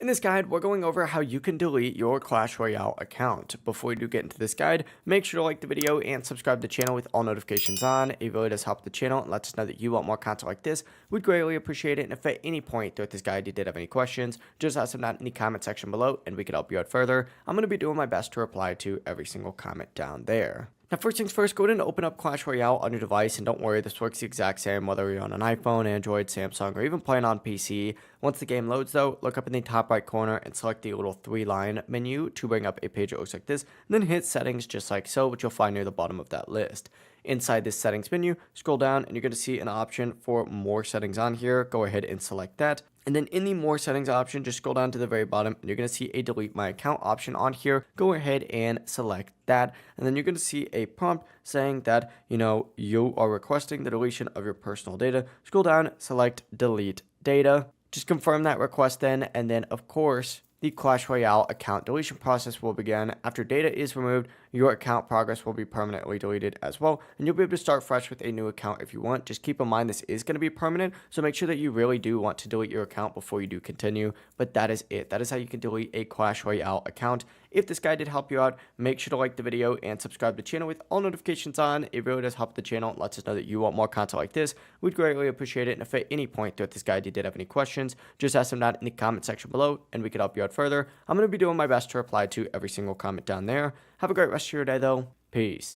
In this guide, we're going over how you can delete your Clash Royale account. Before we do get into this guide, make sure to like the video and subscribe to the channel with all notifications on. It really does help the channel and lets us know that you want more content like this. We'd greatly appreciate it. And if at any point throughout this guide you did have any questions, just ask them down in the comment section below and we could help you out further. I'm going to be doing my best to reply to every single comment down there. Now, first things first, go ahead and open up Clash Royale on your device, and don't worry, this works the exact same whether you're on an iPhone, Android, Samsung, or even playing on PC. Once the game loads though, look up in the top right corner and select the little 3-line menu to bring up a page that looks like this, and then hit settings just like so, which you'll find near the bottom of that list. Inside this settings menu, scroll down and you're going to see an option for more settings on here. Go ahead and select that. And then in the more settings option, just scroll down to the very bottom and you're going to see a delete my account option on here. Go ahead and select that. And then you're going to see a prompt saying that, you are requesting the deletion of your personal data. Scroll down, select delete data. Just confirm that request then. And then of course, the Clash Royale account deletion process will begin. After data is removed, your account progress will be permanently deleted as well, and you'll be able to start fresh with a new account if you want. Just keep in mind this is going to be permanent, so make sure that you really do want to delete your account before you do continue. But that is it. That is how you can delete a Clash Royale account. If this guide did help you out, make sure to like the video and subscribe to the channel with all notifications on. It really does help the channel and lets us know that you want more content like this. We'd greatly appreciate it. And if at any point throughout this guide you did have any questions, just ask them down in the comment section below and we could help you out further. I'm going to be doing my best to reply to every single comment down there. Have a great rest of your day though. Peace.